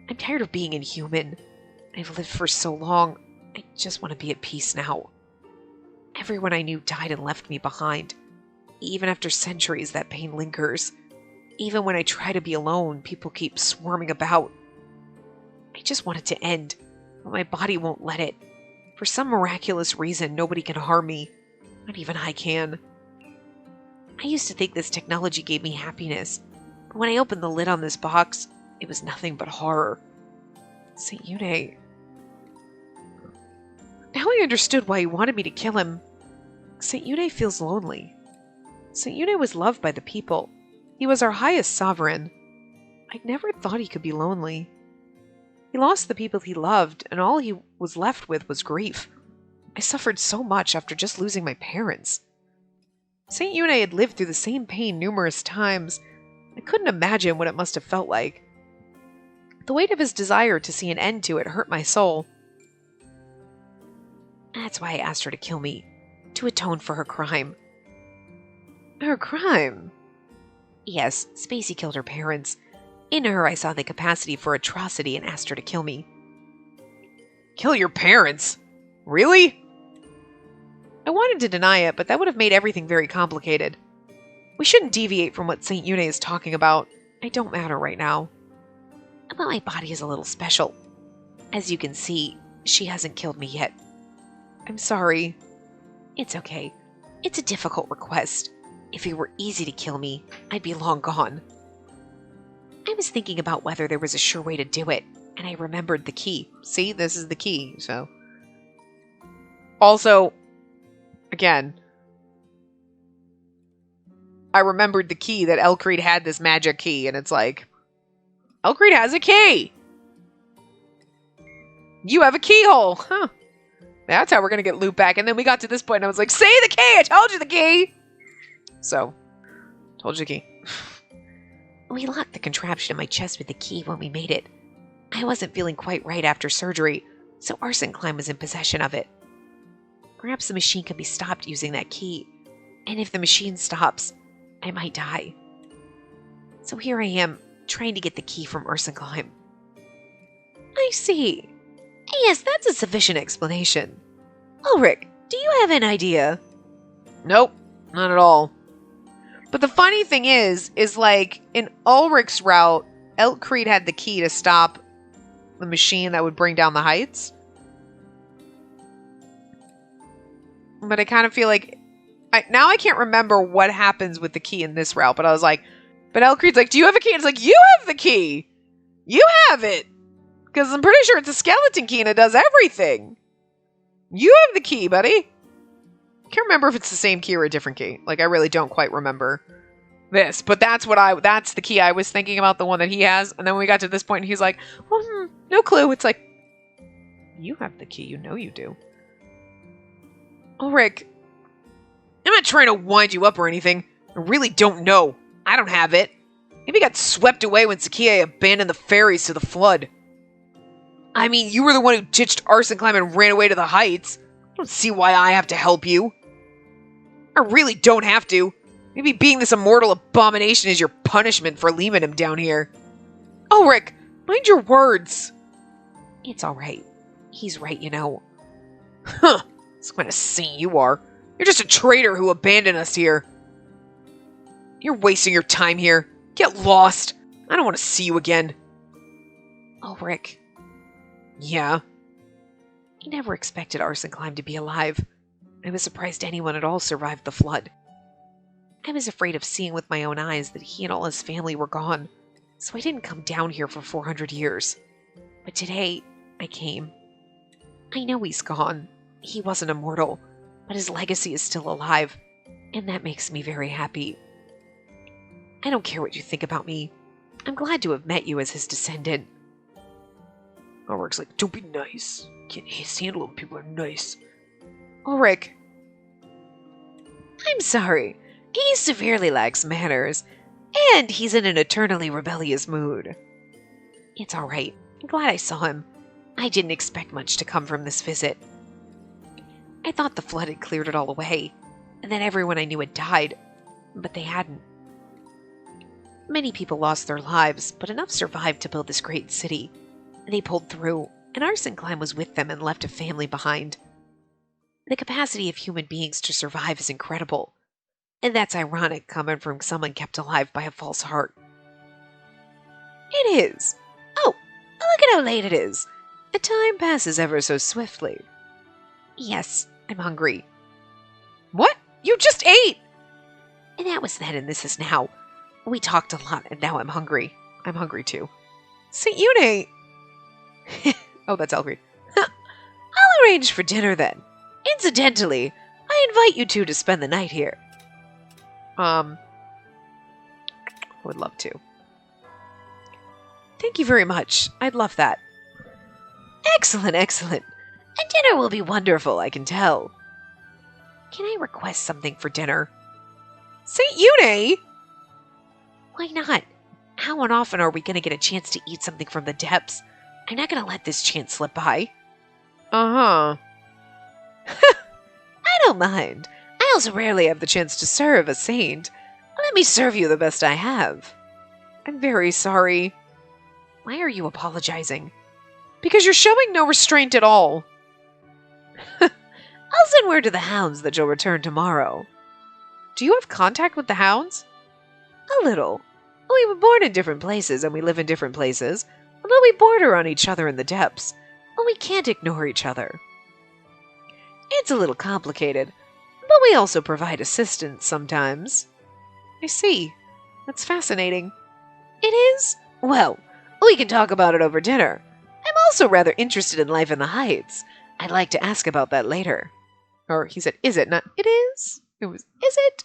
I'm tired of being inhuman. I've lived for so long. I just want to be at peace now. Everyone I knew died and left me behind. Even after centuries, that pain lingers. Even when I try to be alone, people keep swarming about. I just want it to end, but my body won't let it. For some miraculous reason, nobody can harm me. Not even I can. I used to think this technology gave me happiness, but when I opened the lid on this box, it was nothing but horror. St. Eude. Now I understood why he wanted me to kill him. St. Eude feels lonely. St. Eude was loved by the people. He was our highest sovereign. I never thought he could be lonely. He lost the people he loved, and all he was left with was grief. I suffered so much after just losing my parents. St. Eude had lived through the same pain numerous times. I couldn't imagine what it must have felt like. The weight of his desire to see an end to it hurt my soul. That's why I asked her to kill me, to atone for her crime. Her crime? Yes, Spacey killed her parents. In her, I saw the capacity for atrocity and asked her to kill me. Kill your parents? Really? I wanted to deny it, but that would have made everything very complicated. We shouldn't deviate from what St. Eude is talking about. I don't matter right now. But my body is a little special. As you can see, she hasn't killed me yet. I'm sorry. It's okay. It's a difficult request. If it were easy to kill me, I'd be long gone. I was thinking about whether there was a sure way to do it, and I remembered the key. See, this is the key, so. Also, again, I remembered the key that Elk Creed had, this magic key, and it's like, Elk Creed has a key! You have a keyhole! Huh. That's how we're gonna get loot back. And then we got to this point and I was like, say the key! I told you the key! So, told you the key. We locked the contraption in my chest with the key when we made it. I wasn't feeling quite right after surgery, so Arson Climb was in possession of it. Perhaps the machine can be stopped using that key, and if the machine stops, I might die. So here I am, trying to get the key from Arson Climb. I see. Yes, that's a sufficient explanation. Ulrich, do you have an idea? Nope, not at all. But the funny thing is like, in Ulrich's route, Elk Creed had the key to stop the machine that would bring down the heights. But I kind of feel like, now I can't remember what happens with the key in this route, but I was like, but Elk Creed's like, do you have a key? And it's like, you have the key! You have it! Because I'm pretty sure it's a skeleton key and it does everything. You have the key, buddy. I can't remember if it's the same key or a different key. Like, I really don't quite remember this. But that's the key I was thinking about, the one that he has. And then when we got to this point, he's like, well, no clue. It's like, you have the key. You know you do. Ulrich, I'm not trying to wind you up or anything. I really don't know. I don't have it. Maybe it got swept away when Sakia abandoned the fairies to the flood. I mean, you were the one who ditched Arson Climb and ran away to the heights. I don't see why I have to help you. I really don't have to. Maybe being this immortal abomination is your punishment for leaving him down here. Ulrich, mind your words. It's alright. He's right, you know. Huh. That's kind of saint you are. You're just a traitor who abandoned us here. You're wasting your time here. Get lost. I don't want to see you again. Ulrich. Yeah? I never expected Arson Climb to be alive. I was surprised anyone at all survived the flood. I was afraid of seeing with my own eyes that he and all his family were gone, so I didn't come down here for 400 years. But today, I came. I know he's gone. He wasn't immortal, but his legacy is still alive, and that makes me very happy. I don't care what you think about me. I'm glad to have met you as his descendant. Ulrich's like, don't be nice. Can't handle when people are nice. Ulrich. I'm sorry. He severely lacks manners, and he's in an eternally rebellious mood. It's alright. I'm glad I saw him. I didn't expect much to come from this visit. I thought the flood had cleared it all away, and that everyone I knew had died, but they hadn't. Many people lost their lives, but enough survived to build this great city. They pulled through, and Arson Climb was with them and left a family behind. The capacity of human beings to survive is incredible, and that's ironic coming from someone kept alive by a false heart. It is. Oh, look at how late it is. The time passes ever so swiftly. Yes, I'm hungry. What? You just ate! And that was then and this is now. We talked a lot and now I'm hungry. I'm hungry too. St. Une! Oh, that's Elk Creed. I'll arrange for dinner then. Incidentally, I invite you two to spend the night here. I would love to. Thank you very much. I'd love that. Excellent, excellent. And dinner will be wonderful, I can tell. Can I request something for dinner? St. Une! Why not? How often are we going to get a chance to eat something from the depths? I'm not going to let this chance slip by. Uh-huh. I don't mind. I also rarely have the chance to serve a saint. Let me serve you the best I have. I'm very sorry. Why are you apologizing? Because you're showing no restraint at all. I'll send word to the hounds that you'll return tomorrow. Do you have contact with the hounds? A little. We were born in different places and we live in different places, although we border on each other in the depths, and we can't ignore each other. It's a little complicated, but we also provide assistance sometimes. I see. That's fascinating. It is? Well, we can talk about it over dinner. I'm also rather interested in life in the Heights. I'd like to ask about that later. Or he said, is it? Not, it is? It was, is it?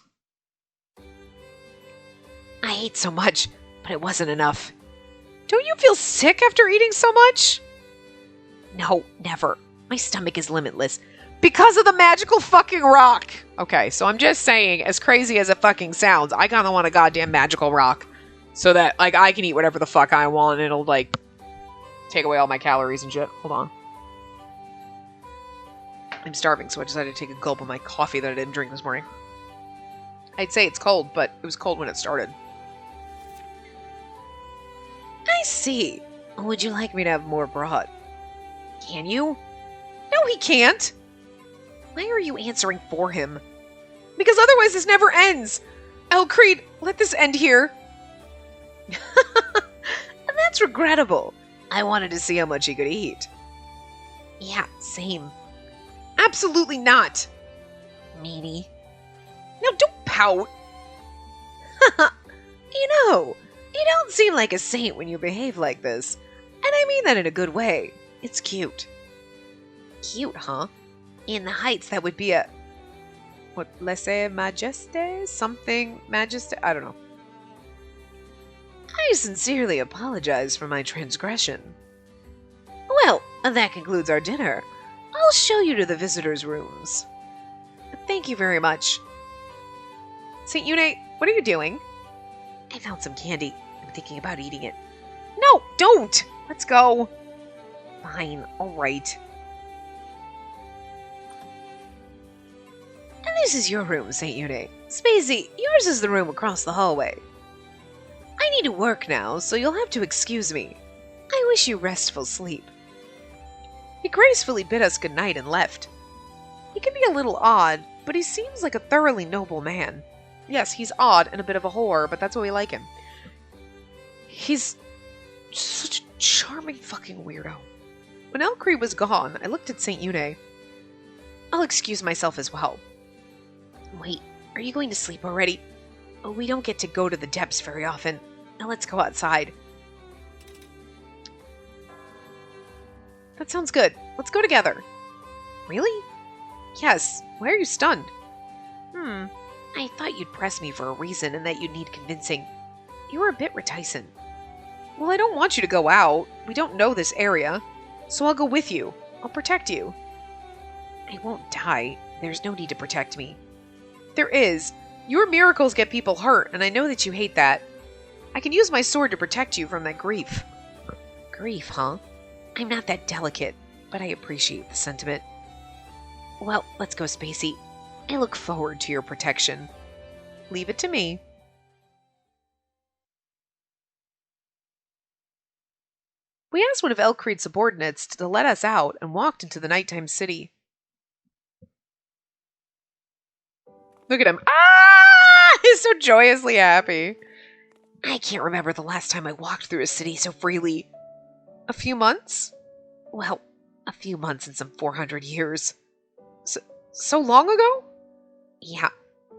I ate so much, but it wasn't enough. Don't you feel sick after eating so much? No, never. My stomach is limitless. Because of the magical fucking rock. Okay, so I'm just saying, as crazy as it fucking sounds, I kind of want a goddamn magical rock. So that, like, I can eat whatever the fuck I want and it'll, like, take away all my calories and shit. Hold on. I'm starving, so I decided to take a gulp of my coffee that I didn't drink this morning. I'd say it's cold, but it was cold when it started. I see. Would you like me to have more broth? Can you? No, he can't. Why are you answering for him? Because otherwise this never ends. Elk Creed, let this end here. That's regrettable. I wanted to see how much he could eat. Yeah, same. Absolutely not. Meanie. No, don't pout. You know, you don't seem like a saint when you behave like this. And I mean that in a good way. It's cute. Cute, huh? In the Heights, that would be a... What, laissez majesté? Something majesté? I don't know. I sincerely apologize for my transgression. Well, that concludes our dinner. I'll show you to the visitors' rooms. Thank you very much. St. Une, what are you doing? I found some candy. I'm thinking about eating it. No, don't! Let's go. Fine, alright. And this is your room, St. Une. Spacey, yours is the room across the hallway. I need to work now, so you'll have to excuse me. I wish you restful sleep. He gracefully bid us good night and left. He can be a little odd, but he seems like a thoroughly noble man. Yes, he's odd and a bit of a whore, but that's why we like him. He's such a charming fucking weirdo. When Elk Creed was gone, I looked at St. Une. I'll excuse myself as well. Wait, are you going to sleep already? Oh, we don't get to go to the depths very often. Now let's go outside. That sounds good. Let's go together. Really? Yes. Why are you stunned? I thought you'd press me for a reason and that you'd need convincing. You were a bit reticent. Well, I don't want you to go out. We don't know this area. So I'll go with you. I'll protect you. I won't die. There's no need to protect me. There is. Your miracles get people hurt, and I know that you hate that. I can use my sword to protect you from that grief. Grief, huh? I'm not that delicate, but I appreciate the sentiment. Well, let's go, Spacey. I look forward to your protection. Leave it to me. We asked one of Elk Creed's subordinates to let us out and walked into the nighttime city. Look at him. Ah! He's so joyously happy. I can't remember the last time I walked through a city so freely. A few months? Well, a few months in some 400 years. So long ago? Yeah,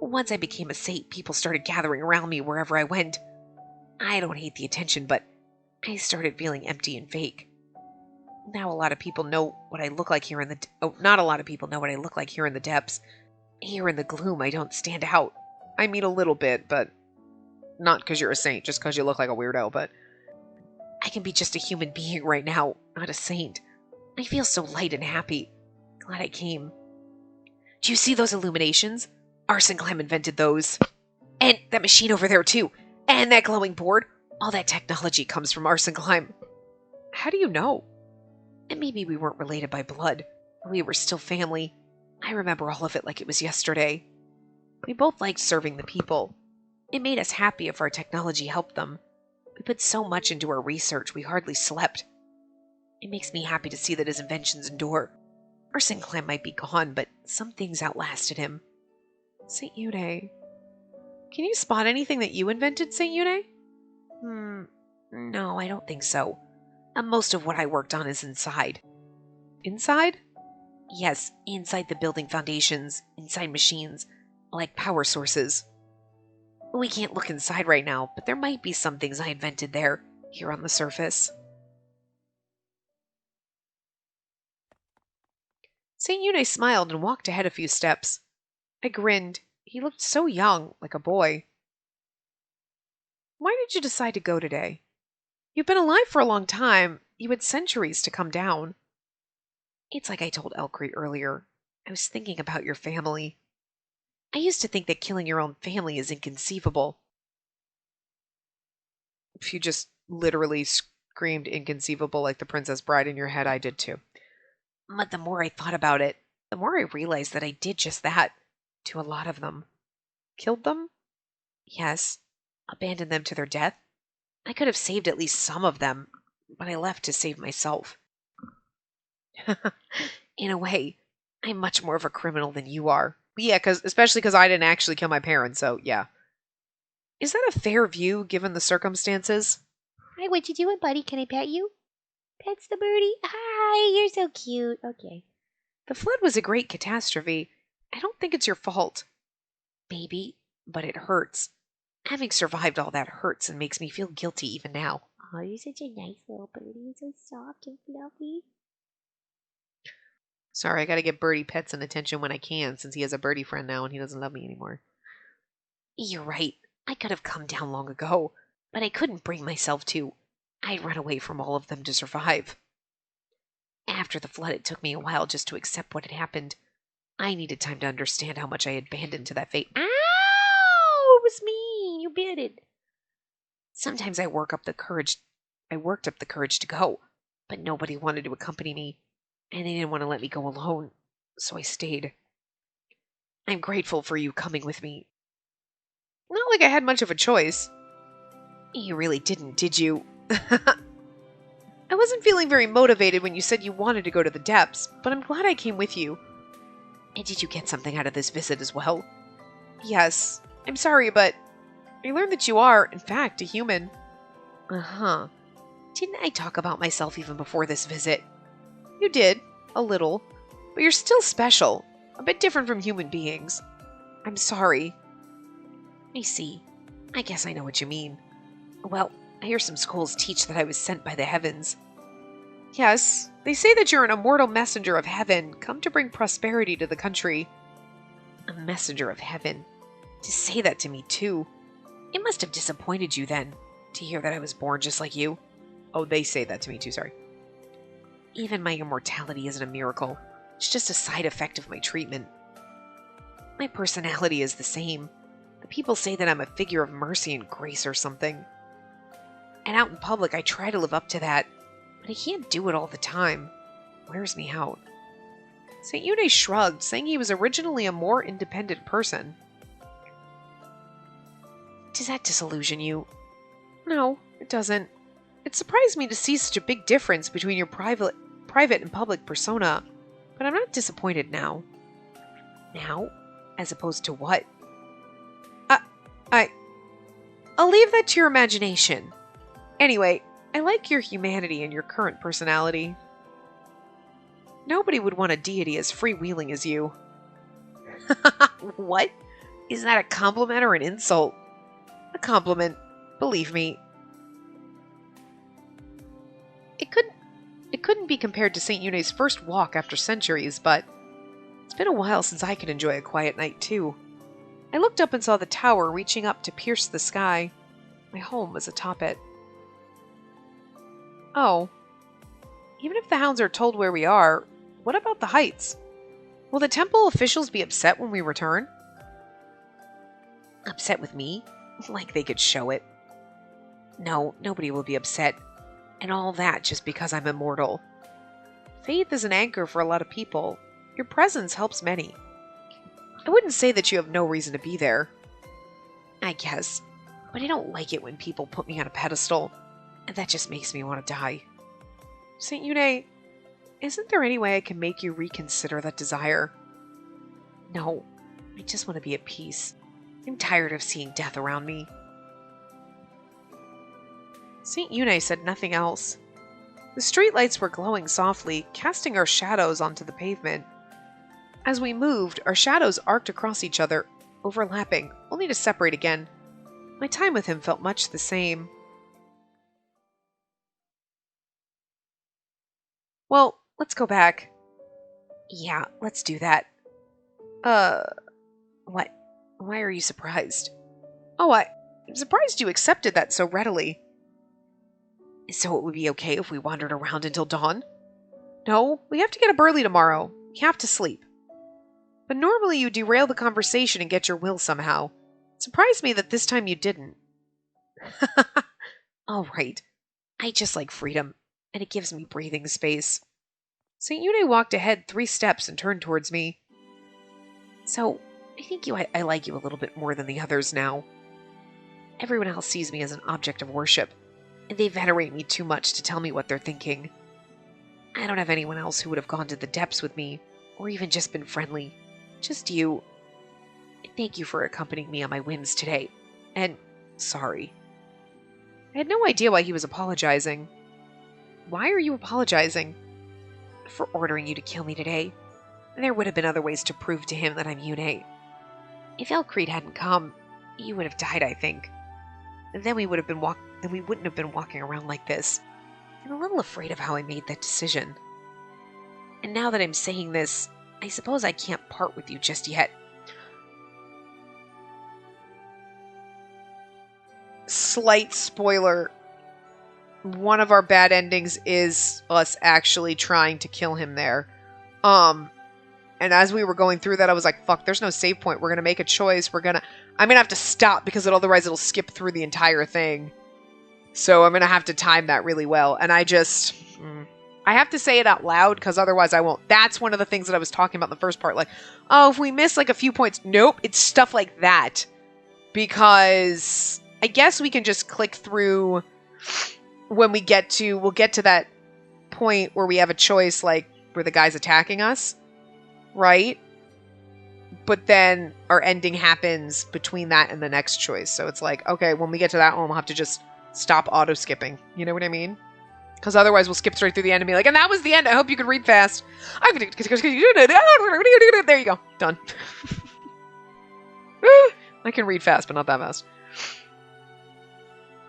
Once I became a saint, people started gathering around me wherever I went. I don't hate the attention, but I started feeling empty and fake. Now a lot of people know what I look like here in the... not a lot of people know what I look like here in the depths. Here in the gloom, I don't stand out. I mean, a little bit, but not because you're a saint, just because you look like a weirdo, but I can be just a human being right now, not a saint. I feel so light and happy. Glad I came. Do you see those illuminations? Arson Climb invented those. And that machine over there, too. And that glowing board. All that technology comes from Arson Climb. How do you know? And maybe we weren't related by blood, but we were still family. I remember all of it like it was yesterday. We both liked serving the people. It made us happy if our technology helped them. We put so much into our research we hardly slept. It makes me happy to see that his inventions endure. Arson Climb might be gone, but some things outlasted him. St. Eude. Can you spot anything that you invented, St. Eude? No, I don't think so. Most of what I worked on is inside. Inside? Yes, inside the building foundations, inside machines, like power sources. We can't look inside right now, but there might be some things I invented there, here on the surface. St. Eude smiled and walked ahead a few steps. I grinned. He looked so young, like a boy. Why did you decide to go today? You've been alive for a long time. You had centuries to come down. It's like I told Elk Creed earlier. I was thinking about your family. I used to think that killing your own family is inconceivable. If you just literally screamed inconceivable like the Princess Bride in your head, I did too. But the more I thought about it, the more I realized that I did just that to a lot of them. Killed them? Yes. Abandoned them to their death? I could have saved at least some of them, but I left to save myself. In a way, I'm much more of a criminal than you are. Yeah, especially because I didn't actually kill my parents, so yeah. Is that a fair view, given the circumstances? Hi, what you doing, buddy? Can I pet you? Pet's the birdie. Hi, you're so cute. Okay. The flood was a great catastrophe. I don't think it's your fault. Maybe, but it hurts. Having survived all that hurts and makes me feel guilty even now. Oh, you're such a nice little birdie. You're so soft and fluffy. Sorry, I gotta give Birdie pets and attention when I can, since he has a birdie friend now and he doesn't love me anymore. You're right. I could have come down long ago, but I couldn't bring myself to. I'd run away from all of them to survive. After the flood, it took me a while just to accept what had happened. I needed time to understand how much I had abandoned to that fate. Ow! It was me. You bit it. Sometimes I worked up the courage to go, but nobody wanted to accompany me, and they didn't want to let me go alone, so I stayed. I'm grateful for you coming with me. Not like I had much of a choice. You really didn't, did you? I wasn't feeling very motivated when you said you wanted to go to the depths, but I'm glad I came with you. And did you get something out of this visit as well? Yes. I'm sorry, but I learned that you are, in fact, a human. Uh-huh. Didn't I talk about myself even before this visit? You did, a little, but you're still special, a bit different from human beings. I'm sorry. I see. I guess I know what you mean. Well, I hear some schools teach that I was sent by the heavens. Yes, they say that you're an immortal messenger of heaven, come to bring prosperity to the country. A messenger of heaven. To say that to me, too. It must have disappointed you, then, to hear that I was born just like you. Oh, they say that to me, too, sorry. Even my immortality isn't a miracle. It's just a side effect of my treatment. My personality is the same. The people say that I'm a figure of mercy and grace or something. And out in public, I try to live up to that, but I can't do it all the time. It wears me out. St. Eude shrugged, saying he was originally a more independent person. Does that disillusion you? No, it doesn't. It surprised me to see such a big difference between your private and public persona, but I'm not disappointed now. Now? As opposed to what? I'll leave that to your imagination. Anyway, I like your humanity and your current personality. Nobody would want a deity as freewheeling as you. What? Is that a compliment or an insult? A compliment, believe me. It couldn't be compared to St. Eune's first walk after centuries, but it's been a while since I could enjoy a quiet night, too. I looked up and saw the tower reaching up to pierce the sky. My home was atop it. Oh. Even if the hounds are told where we are, what about the heights? Will the temple officials be upset when we return? Upset with me? Like they could show it. No, nobody will be upset. And all that just because I'm immortal. Faith is an anchor for a lot of people. Your presence helps many. I wouldn't say that you have no reason to be there. I guess. But I don't like it when people put me on a pedestal. And that just makes me want to die. St. Eune, isn't there any way I can make you reconsider that desire? No, I just want to be at peace. I'm tired of seeing death around me. St. Eune said nothing else. The streetlights were glowing softly, casting our shadows onto the pavement. As we moved, our shadows arced across each other, overlapping, only to separate again. My time with him felt much the same. Well, let's go back. Yeah, let's do that. What? Why are you surprised? Oh, I'm surprised you accepted that so readily. So it would be okay if we wandered around until dawn? No, we have to get up early tomorrow. We have to sleep. But normally you derail the conversation and get your will somehow. It surprised me that this time you didn't. All right. I just like freedom, and it gives me breathing space. St. Eune walked ahead 3 steps and turned towards me. So, I think I like you a little bit more than the others now. Everyone else sees me as an object of worship, and they venerate me too much to tell me what they're thinking. I don't have anyone else who would have gone to the depths with me, or even just been friendly. Just you. Thank you for accompanying me on my whims today. And sorry. I had no idea why he was apologizing. Why are you apologizing? For ordering you to kill me today. There would have been other ways to prove to him that I'm Eune. If Elk Creed hadn't come, you would have died, I think. And then we wouldn't have been walking around like this. I'm a little afraid of how I made that decision. And now that I'm saying this, I suppose I can't part with you just yet. Slight spoiler. One of our bad endings is us actually trying to kill him there. And as we were going through that, I was like, fuck, there's no save point. We're going to make a choice. I'm going to have to stop because otherwise it'll skip through the entire thing. So I'm going to have to time that really well. And I have to say it out loud because otherwise I won't. That's one of the things that I was talking about in the first part. Like, oh, if we miss like a few points. Nope. It's stuff like that. Because I guess we can just click through when we'll get to that point where we have a choice, like where the guy's attacking us. Right? But then our ending happens between that and the next choice. So it's like, okay, when we get to that one, we'll have to just stop auto-skipping. You know what I mean? Because otherwise we'll skip straight through the end and be like, and that was the end. I hope you could read fast. There you go. Done. I can read fast, but not that fast.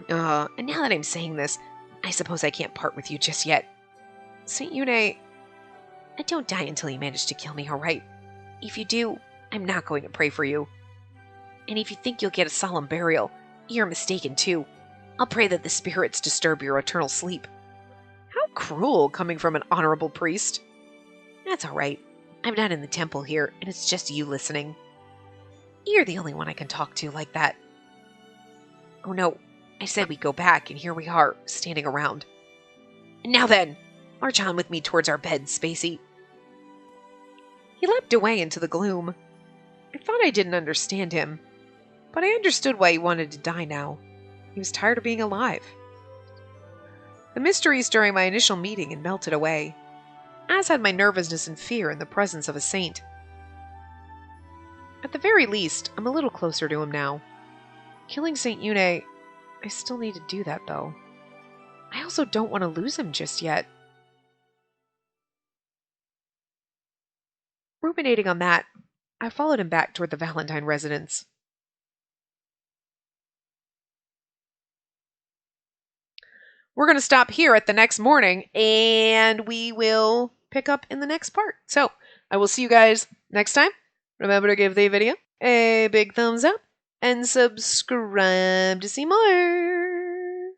And now that I'm saying this, I suppose I can't part with you just yet. St. Eune, I don't die until you manage to kill me, alright? If you do, I'm not going to pray for you. And if you think you'll get a solemn burial, you're mistaken too. I'll pray that the spirits disturb your eternal sleep. How cruel, coming from an honorable priest. That's alright. I'm not in the temple here, and it's just you listening. You're the only one I can talk to like that. Oh no, I said we'd go back, and here we are, standing around. And now then, march on with me towards our beds, Spacey. He leapt away into the gloom. I thought I didn't understand him, but I understood why he wanted to die now. He was tired of being alive. The mysteries during my initial meeting had melted away, as had my nervousness and fear in the presence of a saint. At the very least, I'm a little closer to him now. Killing St. Eune, I still need to do that, though. I also don't want to lose him just yet. Ruminating on that, I followed him back toward the Valentine residence. We're going to stop here at the next morning, and we will pick up in the next part. So I will see you guys next time. Remember to give the video a big thumbs up and subscribe to see more.